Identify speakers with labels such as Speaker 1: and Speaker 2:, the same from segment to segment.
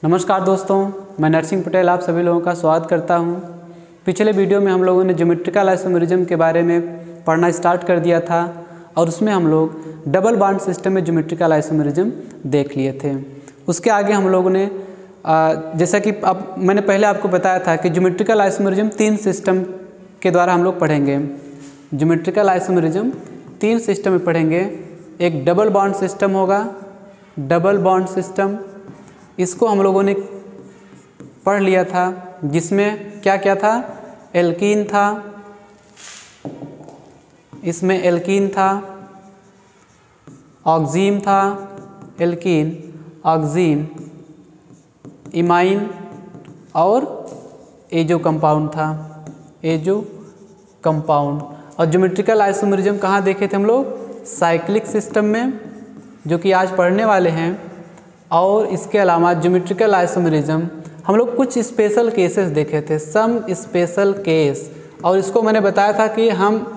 Speaker 1: नमस्कार दोस्तों, मैं नरसिंह पटेल आप सभी लोगों का स्वागत करता हूं। पिछले वीडियो में हम लोगों ने ज्योमेट्रिकल आइसोमेरिज्म के बारे में पढ़ना स्टार्ट कर दिया था और उसमें हम लोग डबल बॉन्ड सिस्टम में ज्योमेट्रिकल आइसोमेरिज्म देख लिए थे। उसके आगे हम लोगों ने जैसा कि अब मैंने पहले आपको बताया था कि ज्योमेट्रिकल आइसोमेरिज्म 3 सिस्टम के द्वारा हम लोग पढ़ेंगे। ज्योमेट्रिकल आइसोमेरिज्म 3 सिस्टम में पढ़ेंगे। एक डबल बॉन्ड सिस्टम होगा, डबल बॉन्ड सिस्टम, इसको हम लोगों ने पढ़ लिया था, जिसमें क्या क्या था, एल्कीन था, इसमें एल्कीन था, ऑक्सीन था, एल्कीन, ऑक्सीन, इमाइन और एजो कंपाउंड था, एजो कंपाउंड। और ज्योमेट्रिकल आइसोमेरिज्म कहाँ देखे थे हम लोग? साइक्लिक सिस्टम में, जो कि आज पढ़ने वाले हैं। और इसके अलावा ज्योमेट्रिकल आइसोमेरिज्म हम लोग कुछ स्पेशल केसेस देखे थे, सम स्पेशल केस। और इसको मैंने बताया था कि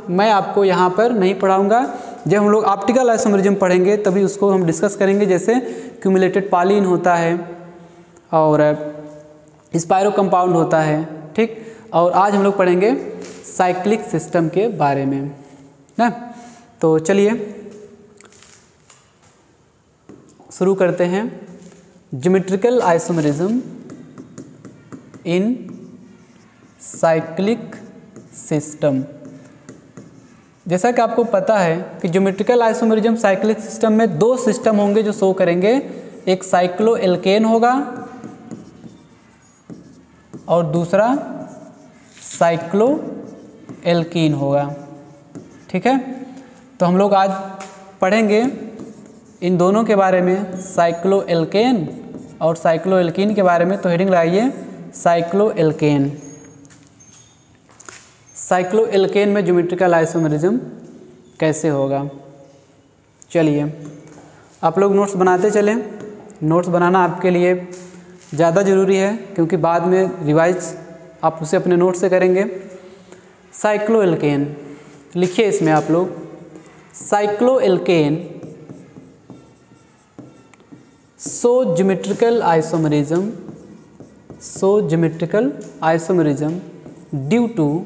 Speaker 1: मैं आपको यहाँ पर नहीं पढ़ाऊँगा, जब हम लोग ऑप्टिकल आइसोमेरिज्म पढ़ेंगे तभी उसको हम डिस्कस करेंगे। जैसे क्यूमुलेटेड पॉलीन होता है और स्पायरो कंपाउंड होता है, ठीक। और आज हम लोग पढ़ेंगे साइक्लिक सिस्टम के बारे में ना। तो चलिए शुरू करते हैं। ज्योमेट्रिकल आइसोमेरिज्म इन साइक्लिक सिस्टम। जैसा कि आपको पता है कि ज्योमेट्रिकल आइसोमेरिज्म साइक्लिक सिस्टम में 2 सिस्टम होंगे जो शो करेंगे। एक साइक्लो एल्केन होगा और दूसरा साइक्लो एल्कीन होगा, ठीक है। तो हम लोग आज पढ़ेंगे इन दोनों के बारे में, साइक्लो एल्केन और साइक्लो एल्कीन के बारे में। तो हेडिंग लगाइए साइक्लो एल्केन। साइक्लो एल्केन में ज्योमेट्रिकल आइसोमेरिज्म कैसे होगा? चलिए आप लोग नोट्स बनाते चलें। नोट्स बनाना आपके लिए ज़्यादा ज़रूरी है, क्योंकि बाद में रिवाइज आप उसे अपने नोट से करेंगे। साइक्लो एल्केन लिखिए इसमें आप लोग, cycloalkane so geometrical isomerism due to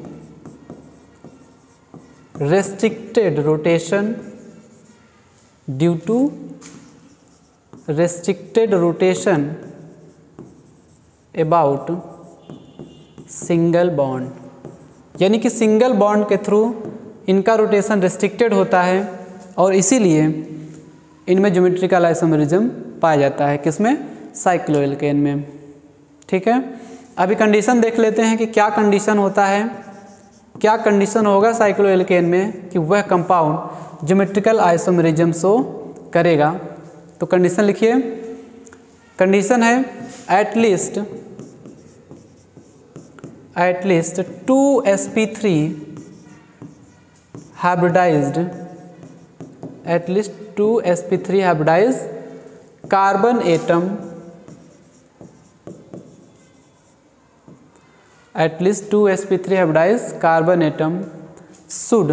Speaker 1: restricted rotation about single bond. यानी कि सिंगल बॉन्ड के थ्रू इनका रोटेशन रेस्ट्रिक्टेड होता है और इसीलिए इनमें ज्योमेट्रिकल आइसोमेरिज्म पाया जाता है। किसमें? साइक्लो एल्केन में, ठीक है। अभी कंडीशन देख लेते हैं कि क्या कंडीशन होता है, क्या कंडीशन होगा साइक्लो एल्केन में कि वह कंपाउंड ज्योमेट्रिकल आइसोमेरिज्म शो करेगा। तो कंडीशन लिखिए। कंडीशन है at least 2sp3 hybridised, at least 2sp3 hybridised carbon atom, at least 2sp3 hybridized carbon atom should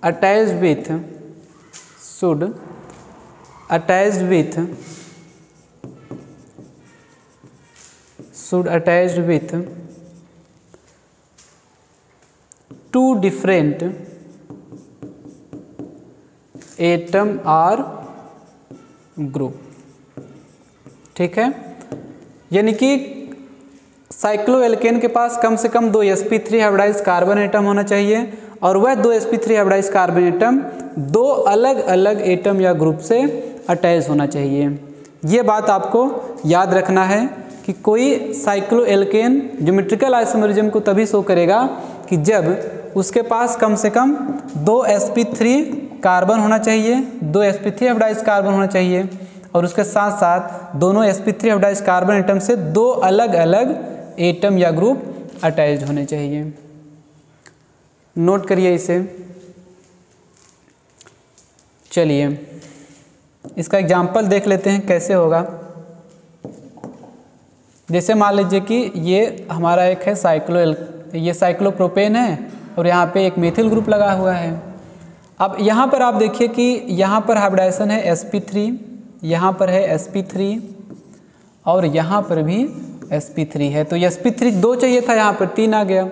Speaker 1: attached with 2 different atom or group, ठीक है। यानी कि साइक्लो एल्केन के पास कम से कम 2 sp3 हाइब्रिडाइज्ड कार्बन एटम होना चाहिए और वह 2 sp3 हाइब्रिडाइज्ड कार्बन एटम 2 अलग अलग एटम या ग्रुप से अटैच होना चाहिए। ये बात आपको याद रखना है कि कोई साइक्लो एल्केन ज्योमेट्रिकल आइसोमेरिज्म को तभी शो करेगा कि जब उसके पास कम से कम 2 sp3 कार्बन होना चाहिए, 2 sp3 हाइब्रिडाइज्ड कार्बन होना चाहिए और उसके साथ साथ दोनों sp3 हाइब्रिडाइज्ड कार्बन एटम से 2 अलग अलग एटम या ग्रुप अटैच होने चाहिए। नोट करिए इसे। चलिए इसका एग्जाम्पल देख लेते हैं कैसे होगा। जैसे मान लीजिए कि ये हमारा एक है ये साइक्लोप्रोपेन है और यहाँ पे एक मेथिल ग्रुप लगा हुआ है। अब यहाँ पर आप देखिए कि यहाँ पर हाइब्रिडाइजेशन है sp3, यहाँ पर है sp3 और यहाँ पर भी sp3 है। तो sp3 2 चाहिए था, यहाँ पर 3 आ गया।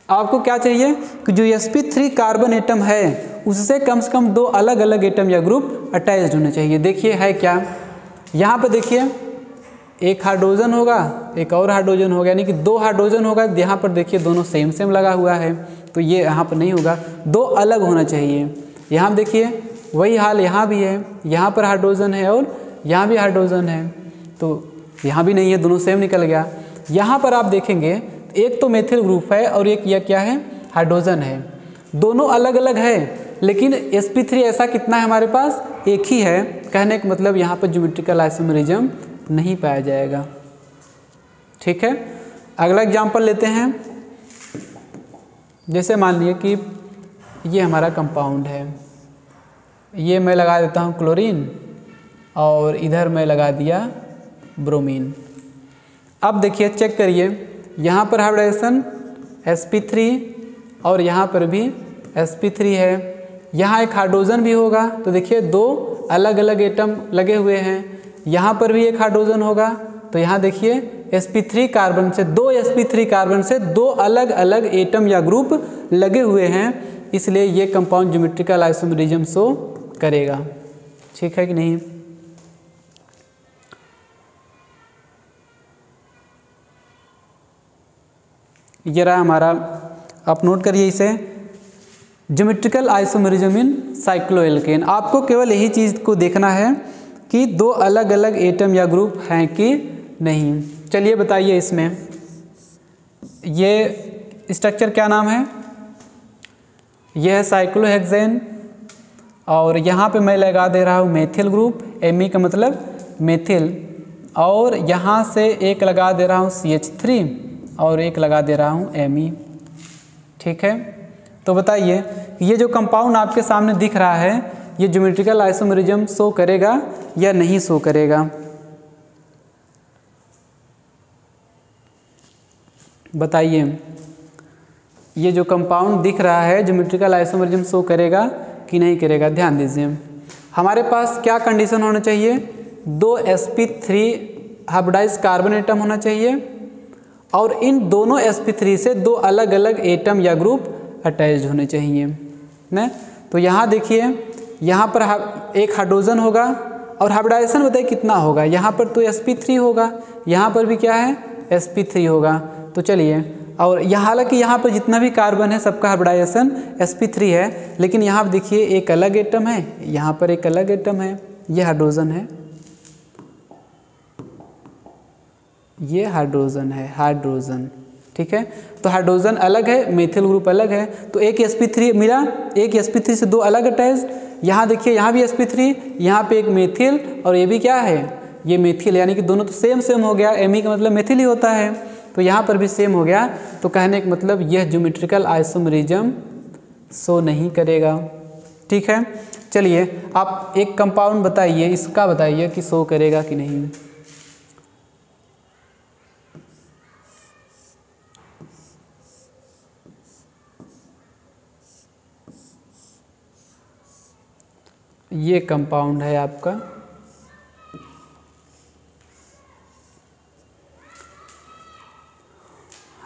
Speaker 1: आपको क्या चाहिए कि जो sp3 कार्बन एटम है उससे कम 2 अलग अलग एटम या ग्रुप अटैच्ड होने चाहिए। देखिए है क्या, यहाँ पर देखिए एक हाइड्रोजन होगा, एक और हाइड्रोजन होगा, यानी कि 2 हाइड्रोजन होगा। यहाँ पर देखिए दोनों सेम लगा हुआ है, तो ये यहाँ पर नहीं होगा, 2 अलग होना चाहिए। यहाँ देखिए वही हाल यहाँ भी है, यहाँ पर हाइड्रोजन है और यहाँ भी हाइड्रोजन है, तो यहाँ भी नहीं है, दोनों सेम निकल गया। यहाँ पर आप देखेंगे एक तो मेथिल ग्रुप है और एक यह क्या है, हाइड्रोजन है। दोनों अलग अलग है, लेकिन sp3 ऐसा कितना है हमारे पास, एक ही है। कहने का मतलब यहाँ पर ज्योमेट्रिकल आइसोमेरिज्म नहीं पाया जाएगा। ठीक है, अगला एग्जांपल लेते हैं। जैसे मान लिए कि ये हमारा कंपाउंड है, ये मैं लगा देता हूँ क्लोरीन और इधर मैं लगा दिया ब्रोमीन। अब देखिए चेक करिए, यहाँ पर हाइब्रिडाइजेशन sp3 और यहाँ पर भी sp3 है। यहाँ एक हाइड्रोजन भी होगा, तो देखिए 2 अलग अलग एटम लगे हुए हैं। यहाँ पर भी एक हाइड्रोजन होगा, तो यहाँ देखिए sp3 कार्बन से 2 अलग अलग एटम या ग्रुप लगे हुए हैं, इसलिए ये कंपाउंड ज्योमेट्रिकल आइसोमेरिज्म शो करेगा। ठीक है कि नहीं। ये रहा हमारा, आप नोट करिए इसे, ज्योमेट्रिकल आइसोमेरिज्म इन साइक्लोएल्केन। आपको केवल यही चीज़ को देखना है कि 2 अलग अलग एटम या ग्रुप हैं कि नहीं। चलिए बताइए, इसमें ये स्ट्रक्चर क्या नाम है, यह है साइक्लोहेक्सेन और यहाँ पे मैं लगा दे रहा हूँ मेथिल ग्रुप, Me का मतलब मेथिल, और यहाँ से एक लगा दे रहा हूँ CH3 और एक लगा दे रहा हूँ Me। ठीक है, तो बताइए ये जो कंपाउंड आपके सामने दिख रहा है ये ज्योमेट्रिकल आइसोमेरिज्म शो करेगा या नहीं शो करेगा, बताइए। ये जो कंपाउंड दिख रहा है ज्योमेट्रिकल आइसोमेरिज्म शो करेगा कि नहीं करेगा। ध्यान दीजिए, हमारे पास क्या कंडीशन होना चाहिए, 2 sp3 हाइब्रिडाइज्ड कार्बन एटम होना चाहिए और इन दोनों sp3 से 2 अलग अलग एटम या ग्रुप अटैच्ड होने चाहिए ना। तो यहाँ देखिए, यहाँ पर एक हाइड्रोजन होगा और हाइब्रिडाइजेशन बताइए कितना होगा, यहाँ पर तो sp3 होगा, यहाँ पर भी क्या है sp3 होगा। तो चलिए, और यहाँ हालांकि यहाँ पर जितना भी कार्बन है सबका हाइब्रिडाइजेशन sp3 है, लेकिन यहाँ पर देखिए एक अलग एटम है, यहाँ पर एक अलग एटम है, ये हाइड्रोजन है, ये हाइड्रोजन है, हाइड्रोजन। ठीक है, तो हाइड्रोजन अलग है, मेथिल ग्रुप अलग है, तो एक sp3 मिला, एक sp3 से 2 अलग अटैच्ड। यहाँ देखिए यहाँ भी sp3, यहाँ पे एक मेथिल और ये भी क्या है, ये मेथिल, यानी कि दोनों तो सेम हो गया। Me का मतलब मेथिल ही होता है, तो यहाँ पर भी सेम हो गया। तो कहने का मतलब यह ज्योमेट्रिकल आइसोमेरिज्म शो नहीं करेगा। ठीक है, चलिए आप एक कंपाउंड बताइए, इसका बताइए कि शो करेगा कि नहीं। ये कंपाउंड है आपका,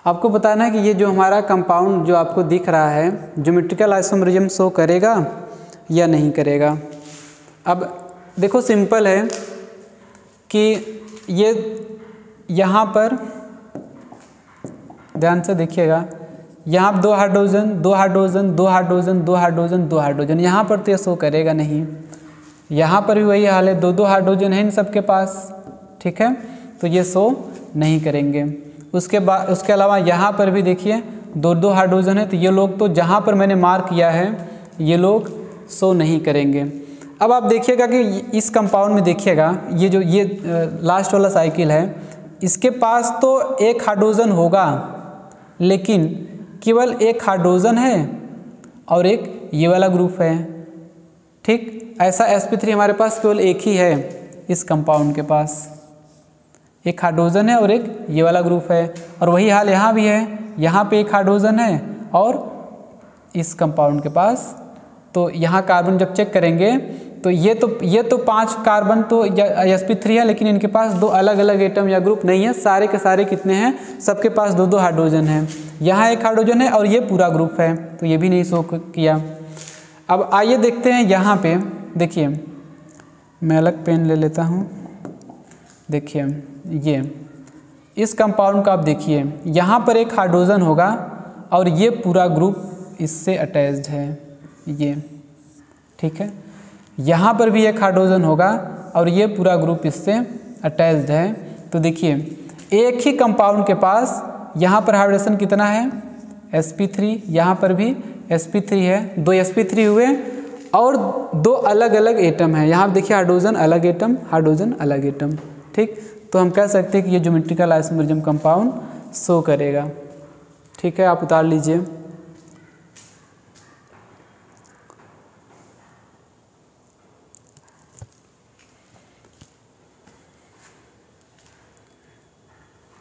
Speaker 1: आपको बताना है कि ये जो हमारा कंपाउंड जो आपको दिख रहा है ज्योमेट्रिकल आइसोमेरिज्म शो करेगा या नहीं करेगा। अब देखो सिंपल है कि ये यहाँ पर ध्यान से देखिएगा, यहाँ 2 hydrogen 2 hydrogen 2 hydrogen 2 hydrogen 2 hydrogen, यहाँ पर तो ये शो करेगा नहीं। यहाँ पर भी वही हाल है, 2 हाइड्रोजन है इन सबके पास। ठीक है, तो ये शो नहीं करेंगे। उसके बाद उसके अलावा यहाँ पर भी देखिए 2 हाइड्रोजन है, तो ये लोग तो जहाँ पर मैंने मार्क किया है ये लोग शो नहीं करेंगे। अब आप देखिएगा कि इस कंपाउंड में देखिएगा, ये जो ये लास्ट वाला साइकिल है, इसके पास तो एक हाइड्रोजन होगा, लेकिन केवल एक हाइड्रोजन है और एक ये वाला ग्रुप है। ठीक, ऐसा sp3 हमारे पास केवल एक ही है इस कंपाउंड के पास, एक हाइड्रोजन है और एक ये वाला ग्रुप है। और वही हाल यहाँ भी है, यहाँ पे एक हाइड्रोजन है और इस कंपाउंड के पास। तो यहाँ कार्बन जब चेक करेंगे तो ये तो 5 कार्बन तो sp3 है, लेकिन इनके पास 2 अलग अलग एटम या ग्रुप नहीं है, सारे के सारे कितने हैं, सबके पास 2-2 हाइड्रोजन है। यहाँ एक हाइड्रोजन है और ये पूरा ग्रुप है, तो ये भी नहीं शो किया। अब आइए देखते हैं यहाँ पे, देखिए मैं अलग पेन ले लेता हूँ। देखिए ये इस कंपाउंड का आप देखिए, यहाँ पर एक हाइड्रोजन होगा और ये पूरा ग्रुप इससे अटैच्ड है, ये ठीक है। यहाँ पर भी एक हाइड्रोजन होगा और ये पूरा ग्रुप इससे अटैच्ड है। तो देखिए एक ही कंपाउंड के पास यहाँ पर हाइड्रोजन कितना है, sp3, यहाँ पर भी sp3 है, 2 sp3 हुए और 2 अलग अलग एटम है। यहाँ देखिए हाइड्रोजन अलग एटम, हाइड्रोजन अलग एटम, ठीक। तो हम कह सकते हैं कि ये ज्योमेट्रिकल आइसोमेरिज्म कंपाउंड शो करेगा, ठीक है। आप उतार लीजिए।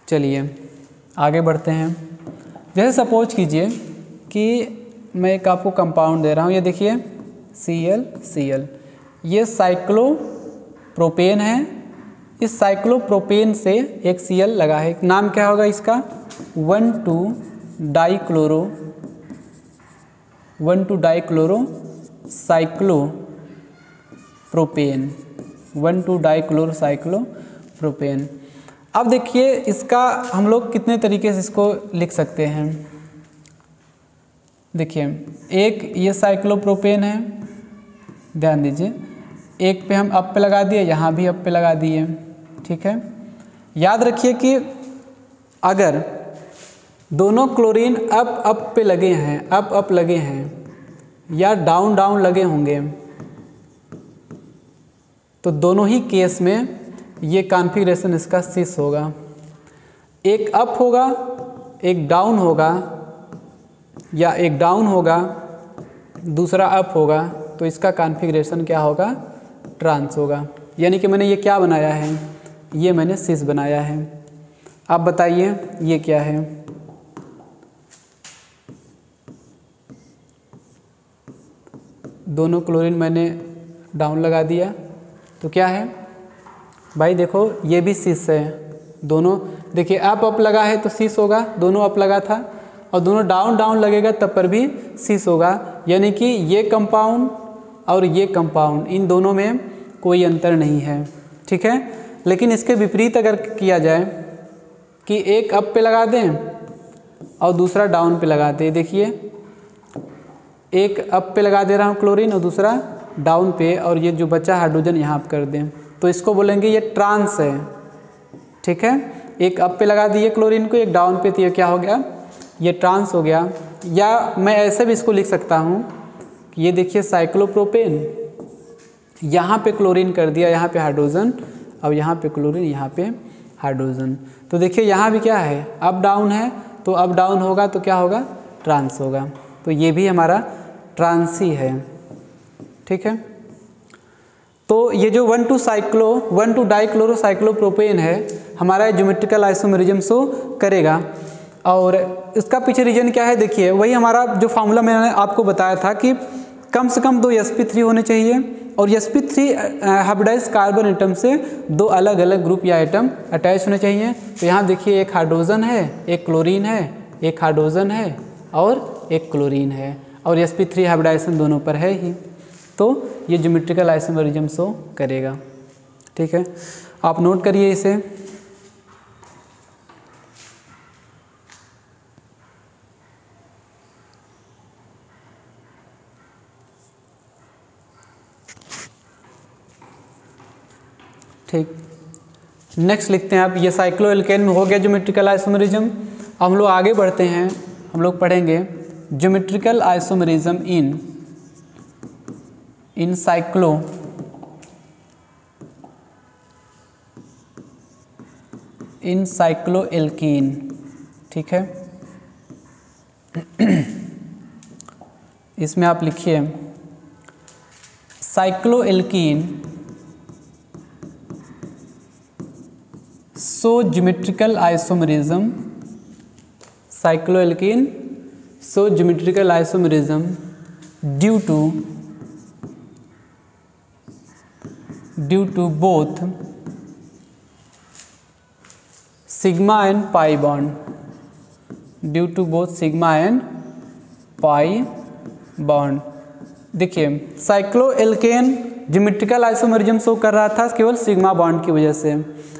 Speaker 1: चलिए आगे बढ़ते हैं। जैसे सपोज कीजिए कि मैं एक आपको कंपाउंड दे रहा हूँ, ये देखिए Cl, ये साइक्लोप्रोपेन है। इस साइक्लोप्रोपेन से एक Cl लगा है, नाम क्या होगा इसका, 1,2-डाइक्लोरो साइक्लोप्रोपेन, 1,2-डाइक्लोरोसाइक्लोप्रोपेन। अब देखिए इसका हम लोग कितने तरीके से इसको लिख सकते हैं। देखिए एक ये साइक्लोप्रोपेन है, ध्यान दीजिए, एक पे हम अप पे लगा दिए, यहाँ भी अप पे लगा दिए, ठीक है। याद रखिए कि अगर दोनों क्लोरीन अप पे लगे हैं, अप लगे हैं या डाउन लगे होंगे, तो दोनों ही केस में ये कॉन्फ़िगरेशन इसका सिस होगा। एक अप होगा, एक डाउन होगा, या एक डाउन होगा दूसरा अप होगा, तो इसका कॉन्फ़िगरेशन क्या होगा, ट्रांस होगा। यानी कि मैंने ये क्या बनाया है, ये मैंने सिस बनाया है। आप बताइए ये क्या है। दोनों क्लोरीन मैंने डाउन लगा दिया, तो क्या है भाई, देखो ये भी सिस है। दोनों देखिए अप लगा है तो सिस होगा, दोनों अप लगा था, और दोनों डाउन लगेगा तब पर भी सिस होगा। यानी कि ये कंपाउंड और ये कंपाउंड, इन दोनों में कोई अंतर नहीं है, ठीक है। लेकिन इसके विपरीत अगर किया जाए कि एक अप पे लगा दें और दूसरा डाउन पे लगा दें, देखिए एक अप पे लगा दे रहा हूँ क्लोरीन और दूसरा डाउन पे, और ये जो बचा हाइड्रोजन यहाँ पर कर दें, तो इसको बोलेंगे ये ट्रांस है, ठीक है। एक अप पे लगा दिए क्लोरीन को, एक डाउन पे, तो ये क्या हो गया, ये ट्रांस हो गया। या मैं ऐसे भी इसको लिख सकता हूँ कि ये देखिए साइक्लोप्रोपेन, यहाँ पे क्लोरीन कर दिया, यहाँ पे हाइड्रोजन, और यहाँ पे क्लोरीन, यहाँ पे हाइड्रोजन। तो देखिए यहाँ भी क्या है, अप डाउन है, तो अप डाउन होगा तो क्या होगा, ट्रांस होगा। तो ये भी हमारा ट्रांस ही है, ठीक है। तो ये जो 1,2-डाइक्लोरोसाइक्लोप्रोपेन है, हमारा ज्योमेट्रिकल आइसोमेरिज्म शो करेगा। और इसका पीछे रीजन क्या है, देखिए वही हमारा जो फार्मूला मैंने आपको बताया था कि कम से कम 2 sp3 होने चाहिए, और sp3 हाइब्रिडाइज्ड कार्बन एटम से 2 अलग अलग ग्रुप या एटम अटैच होने चाहिए। तो यहाँ देखिए एक हाइड्रोजन है, एक क्लोरीन है, एक हाइड्रोजन है और एक क्लोरीन है, और sp3 हाइब्रिडाइजेशन दोनों पर है ही, तो ये ज्योमेट्रिकल आइसोमेरिज्म शो करेगा, ठीक है। आप नोट करिए इसे। ठीक, नेक्स्ट लिखते हैं आप, ये साइक्लोएल्केन में हो गया ज्योमेट्रिकल आइसोमेरिज्म। अब हम लोग आगे बढ़ते हैं, हम लोग पढ़ेंगे ज्योमेट्रिकल आइसोमेरिज्म इन साइक्लोएल्कीन, ठीक है। इसमें आप लिखिए cycloalkene so geometrical isomerism, cycloalkene so geometrical isomerism due to due to both sigma and pi bond, due to both sigma and pi bond. देखिए साइक्लोएल्केन ज्योमेट्रिकल आइसोमेरिज्म शो कर रहा था केवल सिग्मा बॉन्ड की वजह से,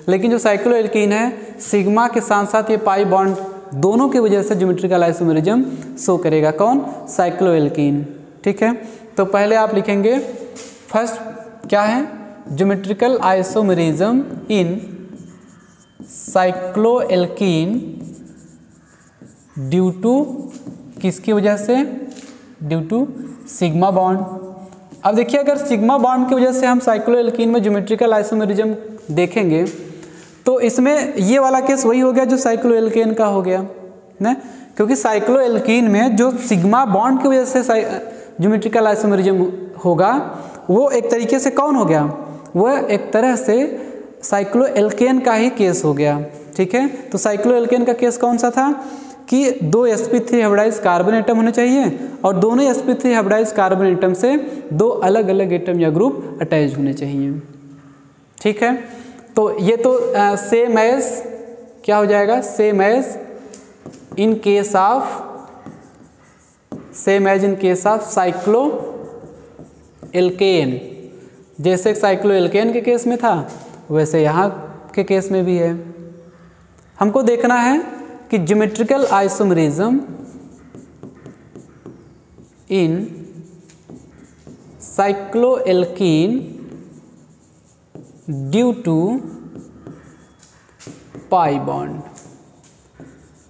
Speaker 1: लेकिन जो साइक्लोएल्कीन है सिग्मा के साथ साथ ये पाई बॉन्ड दोनों की वजह से ज्योमेट्रिकल आइसोमेरिज्म शो करेगा। कौन? साइक्लोएल्कीन। ठीक है, तो पहले आप लिखेंगे फर्स्ट क्या है, geometrical isomerism in cycloalkene due to किसकी वजह से? Due to sigma bond. अब देखिए अगर सिग्मा बॉन्ड की वजह से हम साइक्लोएल्कीन में ज्योमेट्रिकल आइसोमेरिज्म देखेंगे तो इसमें ये वाला केस वही हो गया जो साइक्लोएल्केन का हो गया ना, क्योंकि साइक्लोएल्कीन में जो सिग्मा बॉन्ड की वजह से ज्योमेट्रिकल आइसोमेरिज्म होगा वो एक तरीके से कौन हो गया? वह एक तरह से साइक्लोएल्केन का ही केस हो गया। ठीक है, तो साइक्लोएल्केन का केस कौन सा था कि 2 sp3 हाइब्रिडाइज्ड कार्बन एटम होने चाहिए और दोनों sp3 हाइब्रिडाइज्ड कार्बन एटम से 2 अलग अलग एटम या ग्रुप अटैच होने चाहिए। ठीक है, तो ये तो सेम एज क्या हो जाएगा? Same as in case of cycloalkane, जैसे साइक्लोएल्केन के केस में था वैसे यहाँ के केस में भी है। हमको देखना है कि geometrical isomerism in cycloalkene due to pi bond.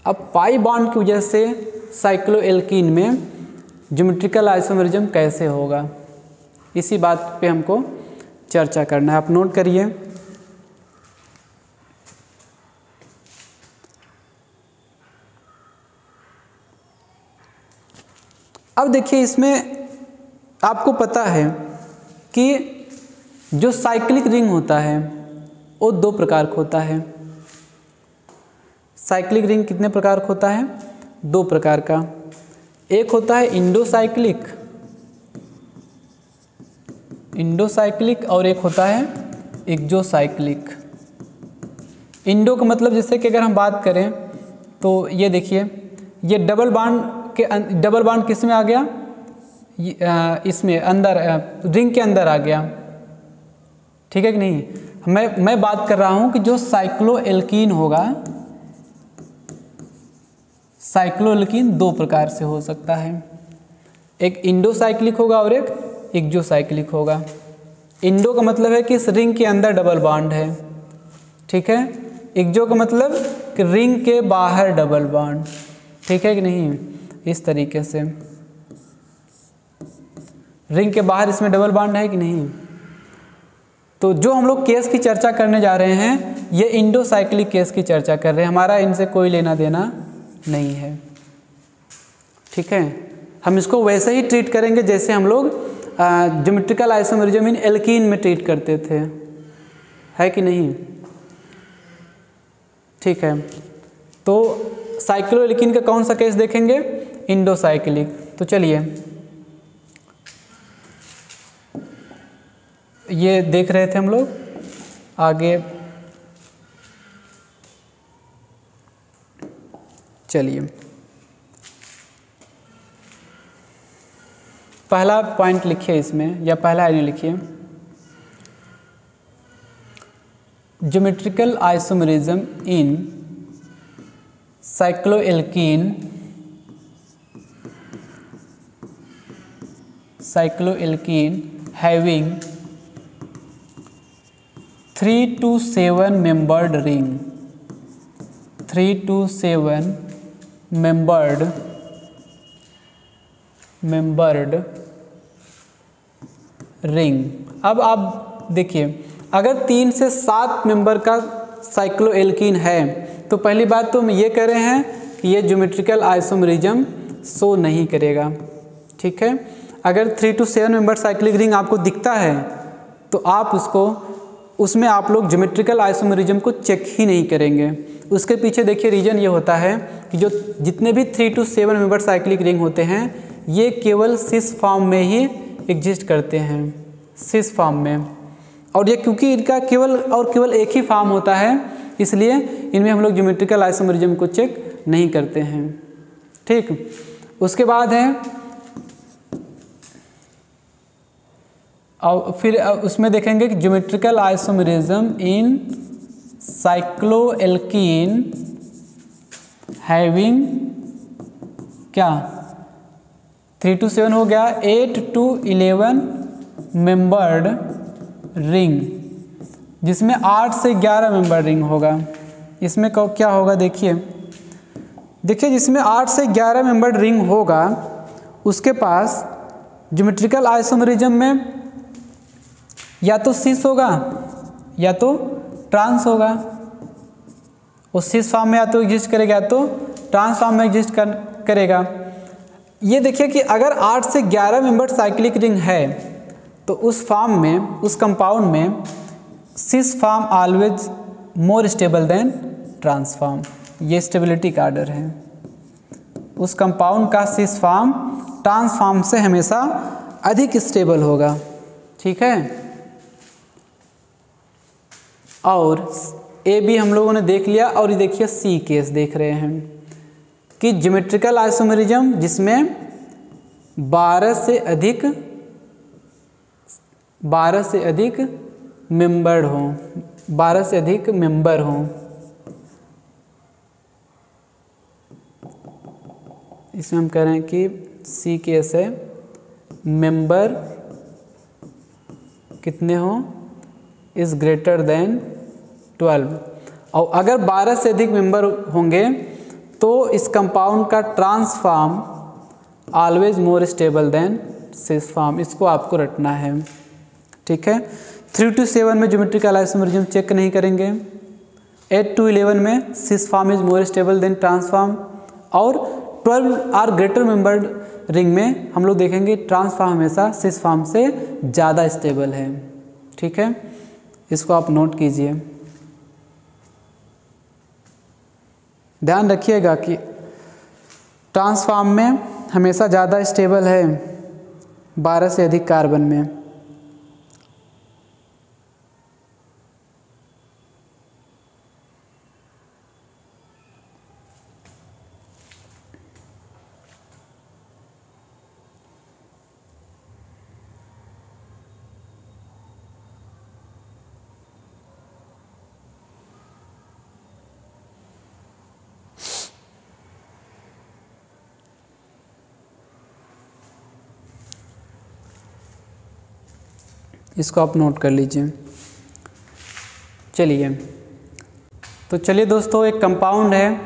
Speaker 1: अब पाई बॉन्ड की वजह से साइक्लोएल्कीन में ज्योमेट्रिकल आइसोमेरिज्म कैसे होगा, इसी बात पे हमको चर्चा करना है। आप नोट करिए। अब देखिए इसमें आपको पता है कि जो साइक्लिक रिंग होता है वो 2 प्रकार का होता है। साइक्लिक रिंग कितने प्रकार का होता है? 2 प्रकार का। एक होता है इंडोसाइक्लिक और एक होता है एक्सोसाइक्लिक। इंडो का मतलब जैसे कि अगर हम बात करें तो ये देखिए ये डबल बॉन्ड किस में आ गया? इसमें अंदर रिंग के अंदर आ गया। ठीक है कि नहीं? मैं बात कर रहा हूं कि जो साइक्लोएल्कीन होगा, साइक्लोएल्कीन 2 प्रकार से हो सकता है, एक इंडोसाइक्लिक होगा और एक एक्सोसाइक्लिक होगा। इंडो का मतलब है कि इस रिंग के अंदर डबल बॉन्ड है। ठीक है, एक्सो का मतलब कि रिंग के बाहर डबल बॉन्ड। ठीक है कि नहीं? इस तरीके से रिंग के बाहर इसमें डबल बॉन्ड है कि नहीं? तो जो हम लोग केस की चर्चा करने जा रहे हैं ये इंडोसाइक्लिक केस की चर्चा कर रहे हैं, हमारा इनसे कोई लेना देना नहीं है। ठीक है, हम इसको वैसे ही ट्रीट करेंगे जैसे हम लोग ज्योमेट्रिकल आइसोमेरिज्म इन एल्कीन में ट्रीट करते थे, है कि नहीं? ठीक है, तो साइक्लोएल्कीन का कौन सा केस देखेंगे? इंडोसाइक्लिक। तो चलिए ये देख रहे थे हम लोग, आगे चलिए पहला पॉइंट लिखिए इसमें, या पहला आइडिया लिखिए। Geometrical isomerism in cycloalkene having 3 to 7 membered ring, 3 to 7 membered ring. अब आप देखिए अगर 3 से 7 मेंबर का साइक्लोएल्कीन है तो पहली बात तो हम ये कह रहे हैं कि ये ज्योमेट्रिकल आइसोमेरिज्म शो नहीं करेगा। ठीक है, अगर 3 to 7 मेंबर साइक्लिक रिंग आपको दिखता है तो आप उसमें आप लोग ज्योमेट्रिकल आइसोमेरिज्म को चेक ही नहीं करेंगे। उसके पीछे देखिए रीजन ये होता है कि जो जितने भी 3 to 7 मेंबर साइक्लिक रिंग होते हैं ये केवल सिस फॉर्म में ही एग्जिस्ट करते हैं, सिस फॉर्म में। और ये क्योंकि इनका केवल एक ही फॉर्म होता है, इसलिए इनमें हम लोग ज्योमेट्रिकल आइसोमेरिज्म को चेक नहीं करते हैं। ठीक, उसके बाद है और फिर उसमें देखेंगे कि geometrical isomerism in cycloalkene having क्या 3 to 7 हो गया, 8 to 11 मेंबर्ड रिंग, जिसमें 8 से 11 मेंबर रिंग होगा। इसमें क्या होगा देखिए जिसमें 8 से 11 मेंबर्ड रिंग होगा उसके पास ज्योमेट्रिकल आइसोमेरिज्म में या तो सिस होगा या तो ट्रांस होगा। उस सिस फॉर्म में या तो एग्जिस्ट करेगा या तो ट्रांस फॉर्म में एग्जिस्ट करेगा। ये देखिए कि अगर 8 से 11 मेंबर साइक्लिक रिंग है तो उस फॉर्म में, उस कंपाउंड में cis form always more stable than trans form. ये स्टेबिलिटी का आर्डर है। उस कंपाउंड का सिस फॉर्म ट्रांस फॉर्म से हमेशा अधिक स्टेबल होगा। ठीक है, और ए बी हम लोगों ने देख लिया। और ये देखिए सी केस देख रहे हैं कि ज्योमेट्रिकल आइसोमेरिज्म जिसमें 12 से अधिक मेंबर हों, 12 से अधिक मेंबर हों। इसमें हम कह रहे हैं कि सी केस है मेंबर कितने हों इज ग्रेटर देन 12। और अगर 12 से अधिक मेंबर होंगे तो इस कंपाउंड का trans form always more stable than cis form. इसको आपको रटना है। ठीक है, 3 to 7 में ज्योमेट्रिकल आइसोमेरिज्म चेक नहीं करेंगे। 8 to 11 में cis form is more stable than trans form. और 12 आर ग्रेटर मेंबर्ड रिंग में हम लोग देखेंगे ट्रांस फॉर्म हमेशा सिस फॉर्म से ज़्यादा स्टेबल है। ठीक है, इसको आप नोट कीजिए। ध्यान रखिएगा कि ट्रांस फॉर्म में हमेशा ज़्यादा स्टेबल है 12 से अधिक कार्बन में। इसको आप नोट कर लीजिए। चलिए दोस्तों, एक कंपाउंड है,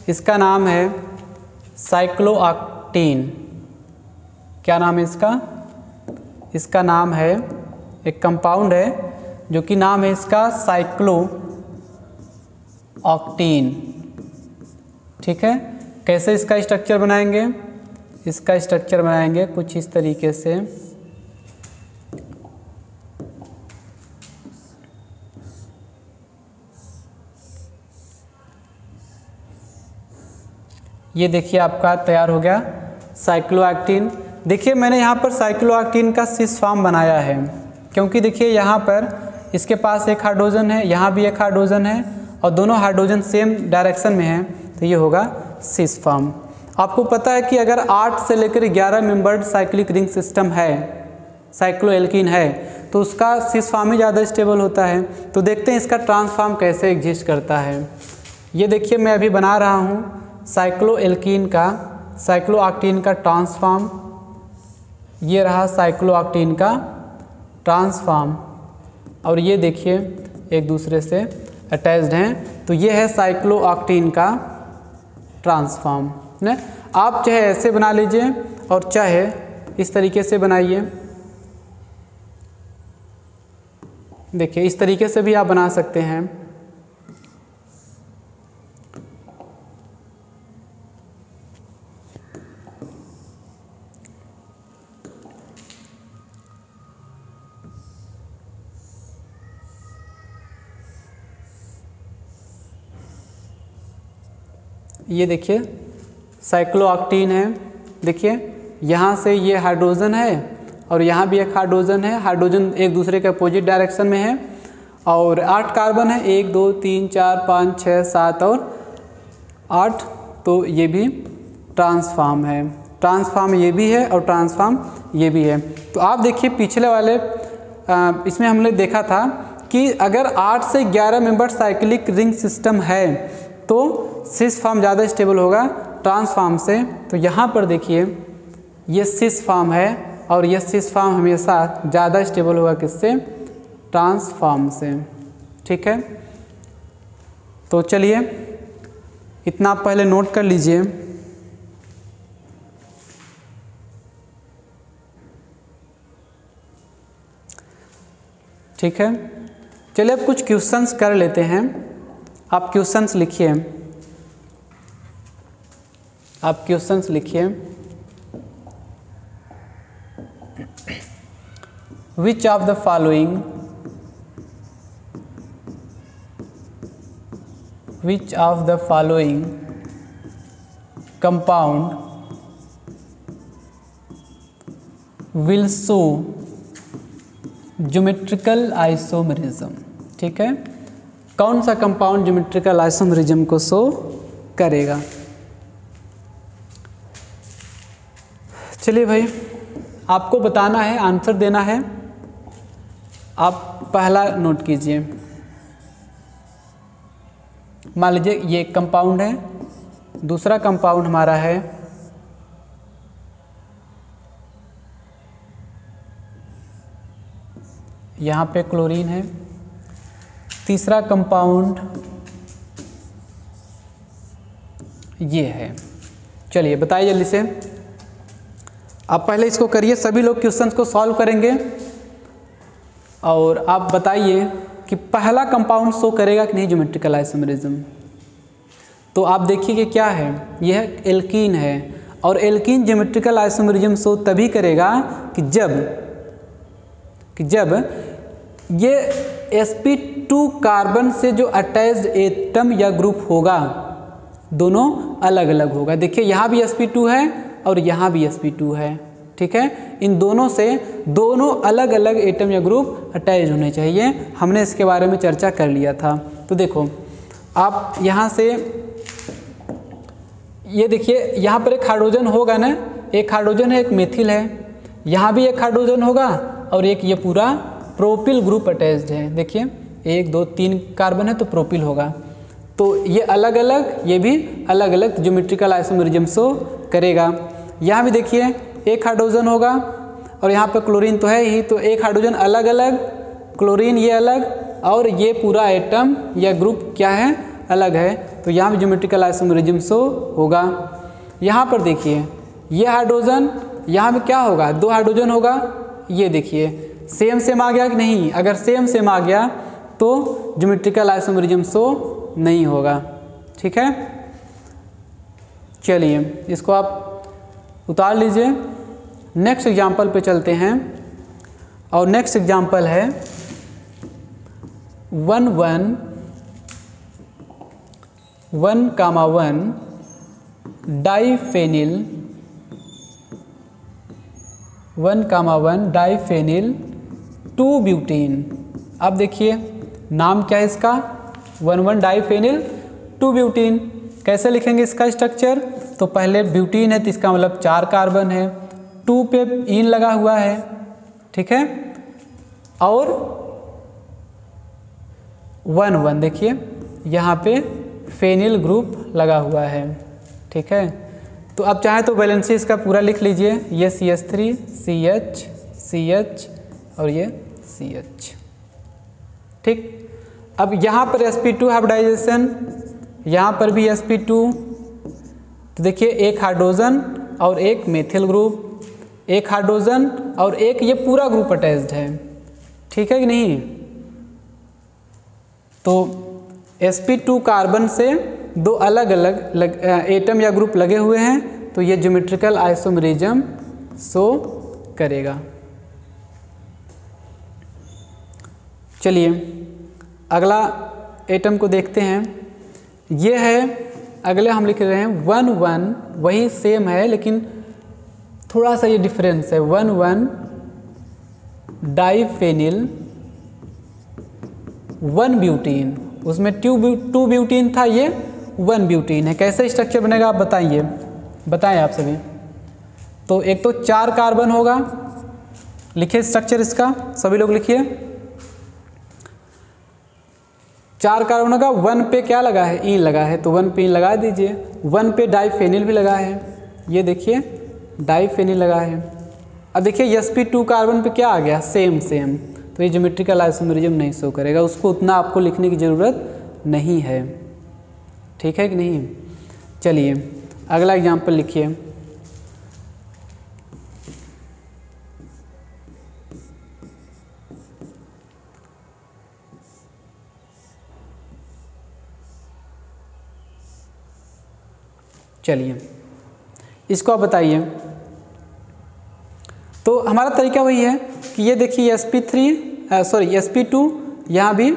Speaker 1: इसका नाम है साइक्लोऑक्टेन। क्या नाम है इसका? इसका नाम है, एक कंपाउंड है जो कि नाम है इसका साइक्लोऑक्टेन। ठीक है, कैसे इसका स्ट्रक्चर बनाएंगे? इसका स्ट्रक्चर बनाएंगे कुछ इस तरीके से। ये देखिए आपका तैयार हो गया साइक्लोऑक्टेन। देखिए मैंने यहाँ पर साइक्लोऑक्टेन का सिस फॉर्म बनाया है क्योंकि देखिए यहाँ पर इसके पास एक हाइड्रोजन है, यहाँ भी एक हाइड्रोजन है और दोनों हाइड्रोजन सेम डायरेक्शन में है, तो ये होगा सिस फॉर्म। आपको पता है कि अगर 8 से लेकर 11 मेंबर्ड साइक्लिक रिंग सिस्टम है, साइक्लोएल्कीन है, तो उसका सिस फॉर्म ही ज़्यादा स्टेबल होता है। तो देखते हैं इसका ट्रांसफॉर्म कैसे एग्जिस्ट करता है। ये देखिए मैं अभी बना रहा हूँ साइक्लोएल्कीन का, साइक्लोऑक्टेन का ट्रांसफॉर्म। ये रहा साइक्लोऑक्टेन का ट्रांसफॉर्म और ये देखिए एक दूसरे से अटैच्ड हैं, तो ये है साइक्लोऑक्टेन का ट्रांसफॉर्म ना। आप चाहे ऐसे बना लीजिए और चाहे इस तरीके से बनाइए। देखिए इस तरीके से भी आप बना सकते हैं। ये देखिए साइक्लोऑक्टेन है, देखिए यहाँ से ये हाइड्रोजन है और यहाँ भी एक हाइड्रोजन है। हाइड्रोजन एक दूसरे के अपोजिट डायरेक्शन में है और 8 कार्बन है, 1 2 3 4 5 6 7 और 8। तो ये भी ट्रांसफॉर्म है, ट्रांसफॉर्म ये भी है और ट्रांसफॉर्म ये भी है। तो आप देखिए पिछले वाले इसमें हमने देखा था कि अगर 8 से 11 मेंबर साइक्लिक रिंग सिस्टम है तो सिस फॉर्म ज़्यादा स्टेबल होगा ट्रांसफॉर्म से। तो यहाँ पर देखिए ये सिस फॉर्म है और ये सिस फॉर्म हमेशा ज़्यादा स्टेबल होगा किससे? ट्रांसफॉर्म से। ठीक है, तो चलिए इतना आप पहले नोट कर लीजिए। ठीक है, चलिए अब कुछ क्वेश्चंस कर लेते हैं। आप क्वेश्चंस लिखिए, आप क्वेश्चंस लिखिए। Which of the following compound will show geometrical isomerism? ठीक है, कौन सा कंपाउंड ज्योमेट्रिकल आइसोमेरिज्म को शो करेगा? चलिए भाई, आपको बताना है, आंसर देना है। आप पहला नोट कीजिए। मान लीजिए ये एक कंपाउंड है, दूसरा कंपाउंड हमारा है यहाँ पे क्लोरीन है, तीसरा कंपाउंड ये है। चलिए बताइए जल्दी से, आप पहले इसको करिए, सभी लोग क्वेश्चंस को सॉल्व करेंगे और आप बताइए कि पहला कंपाउंड शो करेगा कि नहीं ज्योमेट्रिकल आइसोमेरिज्म। तो आप देखिए कि क्या है, यह एल्कीन है और एल्कीन ज्योमेट्रिकल आइसोमेरिज्म शो तभी करेगा कि जब ये sp2 कार्बन से जो अटैच्ड एटम या ग्रुप होगा दोनों अलग अलग होगा। देखिए यहाँ भी sp2 है और यहाँ भी sp2 है। ठीक है, इन दोनों से दोनों अलग अलग एटम या ग्रुप अटैच होने चाहिए। हमने इसके बारे में चर्चा कर लिया था। तो देखो आप यहाँ से ये देखिए, यहाँ पर एक हाइड्रोजन होगा ना, एक हाइड्रोजन है, एक मेथिल है, यहाँ भी एक हाइड्रोजन होगा और एक ये पूरा प्रोपिल ग्रुप अटैच्ड है। देखिए 1 2 3 कार्बन है तो प्रोपिल होगा। तो ये अलग अलग, ये भी अलग अलग ज्योमेट्रिकल आइसोमेरिज्म शो करेगा। यहाँ भी देखिए एक हाइड्रोजन होगा और यहाँ पे क्लोरीन तो है ही, तो एक हाइड्रोजन अलग अलग, क्लोरीन ये अलग और ये पूरा एटम या ग्रुप क्या है? अलग है। तो यहाँ भी ज्योमेट्रिकल आइसोमेरिज्म शो होगा। यहाँ पर देखिए ये हाइड्रोजन, यहाँ भी क्या होगा? 2 हाइड्रोजन होगा। ये देखिए सेम सेम आ गया कि नहीं? अगर सेम सेम आ गया तो ज्योमेट्रिकल आइसोमेरिज्म शो नहीं होगा। ठीक है, चलिए इसको आप उतार लीजिए। नेक्स्ट एग्जाम्पल पे चलते हैं और नेक्स्ट एग्जाम्पल है 1,1,1,1 डाइफेनिल 1,1 डाइफेनिल 2 ब्यूटीन। अब देखिए नाम क्या है इसका? 1,1 डाइफेनिल 2 ब्यूटीन। कैसे लिखेंगे इसका स्ट्रक्चर? तो पहले ब्यूटीन है तो इसका मतलब 4 कार्बन है, 2 पे इन लगा हुआ है। ठीक है, और 1,1 देखिए यहाँ पे फेनिल ग्रुप लगा हुआ है। ठीक है, तो आप चाहे तो वैलेंसी इसका पूरा लिख लीजिए, ये CH3 CH CH और ये CH। ठीक, अब यहाँ पर sp2 हाइब्रिडाइजेशन, यहाँ पर भी sp2। तो देखिए एक हाइड्रोजन और एक मेथिल ग्रुप, एक हाइड्रोजन और एक ये पूरा ग्रुप अटैच्ड है। ठीक है कि नहीं? तो sp2 कार्बन से 2 अलग अलग एटम या ग्रुप लगे हुए हैं, तो ये ज्योमेट्रिकल आइसोमेरिज्म शो करेगा। चलिए अगला एटम को देखते हैं। ये है, अगले हम लिख रहे हैं 1,1, वही सेम है लेकिन थोड़ा सा ये डिफरेंस है। 1,1 डाइफेनिल 1 ब्यूटीन, उसमें 2 ब्यूटीन था, ये 1 ब्यूटीन है। कैसे स्ट्रक्चर बनेगा आप बताइए, बताएं आप सभी। तो एक तो 4 कार्बन होगा, लिखिए स्ट्रक्चर इसका, सभी लोग लिखिए। 4 कार्बन होगा, 1 पे क्या लगा है, ई लगा है, तो 1 पे लगा दीजिए। 1 पे डाइफेनिल भी लगा है, ये देखिए डाइफेनिल लगा है। अब देखिए sp2 कार्बन पे क्या आ गया, सेम, तो ये ज्योमेट्रिकल आइसोमेरिज्म नहीं शो करेगा, उसको उतना आपको लिखने की ज़रूरत नहीं है, ठीक है कि नहीं। चलिए अगला एग्जाम्पल लिखिए। चलिए इसको आप बताइए। तो हमारा तरीका वही है कि ये देखिए sp2, यहाँ भी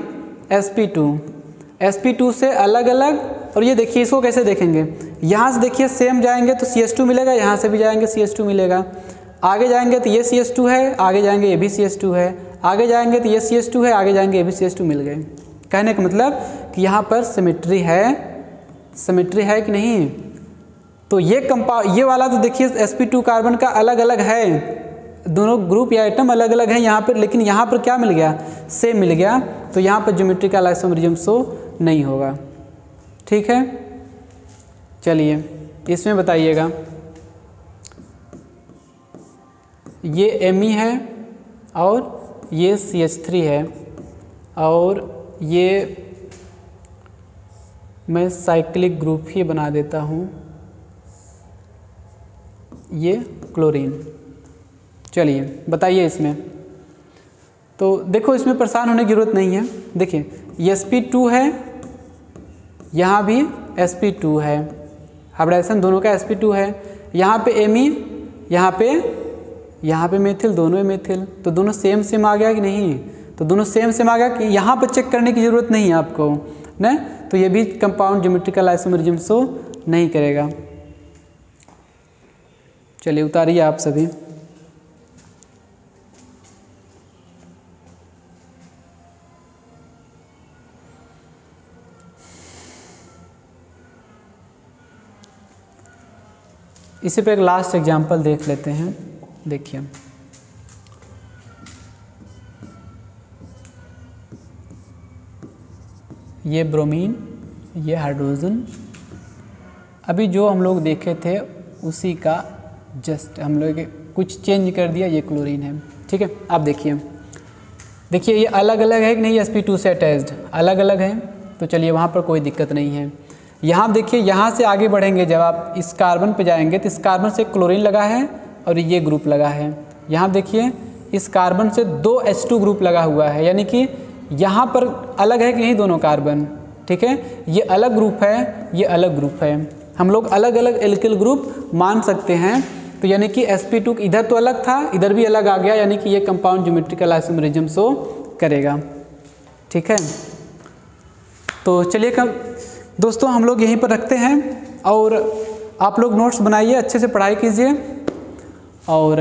Speaker 1: sp2 से अलग अलग, और ये देखिए इसको कैसे देखेंगे, यहाँ से देखिए सेम जाएंगे तो CH2 मिलेगा, यहाँ से भी जाएंगे CH2 मिलेगा, आगे जाएंगे तो ये CH2 है, आगे जाएंगे ये भी CH2 है, आगे जाएंगे तो ये CH2 है, आगे जाएंगे ये भी CH2 मिल गए। कहने का मतलब कि यहाँ पर सिमेट्री है कि नहीं। तो ये वाला तो देखिए sp2 कार्बन का अलग अलग है, दोनों ग्रुप या आइटम अलग अलग हैं यहाँ पर, लेकिन यहाँ पर क्या मिल गया, सेम मिल गया, तो यहाँ पर ज्योमेट्रिकल आइसोमेरिज्म शो नहीं होगा, ठीक है। चलिए इसमें बताइएगा, ये Me है और ये CH3 है, और ये मैं साइक्लिक ग्रुप ही बना देता हूँ, ये क्लोरीन। चलिए बताइए इसमें। तो देखो इसमें परेशान होने की ज़रूरत नहीं है, देखिए sp2 है, यहाँ भी sp2 है, हाइब्रिडाइजेशन दोनों का sp2 है, यहाँ पे Me, यहाँ पे मेथिल, दोनों मेथिल, तो दोनों सेम आ गया कि नहीं, तो दोनों सेम आ गया कि यहाँ पर चेक करने की ज़रूरत नहीं है आपको ना, तो ये भी कंपाउंड ज्योमेट्रिकल आइसोमेरिज्म शो नहीं करेगा। चलिए उतारिए आप सभी। इसी पे एक लास्ट एग्जांपल देख लेते हैं, देखिए ये ब्रोमीन, ये हाइड्रोजन, अभी जो हम लोग देखे थे उसी का जस्ट हम लोग कुछ चेंज कर दिया, ये क्लोरीन है, ठीक है। आप देखिए ये अलग अलग है कि नहीं, sp2 से अटैच्ड अलग अलग है, तो चलिए वहाँ पर कोई दिक्कत नहीं है। यहाँ देखिए, यहाँ से आगे बढ़ेंगे, जब आप इस कार्बन पे जाएंगे तो इस कार्बन से क्लोरीन लगा है और ये ग्रुप लगा है। यहाँ देखिए इस कार्बन से 2 H2 ग्रुप लगा हुआ है, यानी कि यहाँ पर अलग है कि नहीं दोनों कार्बन, ठीक है। ये अलग ग्रुप है, ये अलग ग्रुप है, हम लोग अलग अलग एल्किल ग्रुप मान सकते हैं। तो यानी कि sp2 इधर तो अलग था, इधर भी अलग आ गया, यानी कि ये कंपाउंड ज्योमेट्रिकल आइसोमेरिज्म शो करेगा, ठीक है। तो चलिए दोस्तों हम लोग यहीं पर रखते हैं, और आप लोग नोट्स बनाइए, अच्छे से पढ़ाई कीजिए, और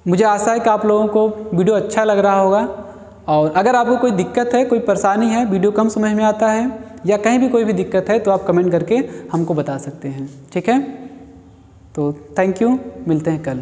Speaker 1: मुझे आशा है कि आप लोगों को वीडियो अच्छा लग रहा होगा। और अगर आपको कोई दिक्कत है, कोई परेशानी है, वीडियो कम समझ में आता है या कहीं भी कोई भी दिक्कत है, तो आप कमेंट करके हमको बता सकते हैं, ठीक है। तो थैंक यू, मिलते हैं कल।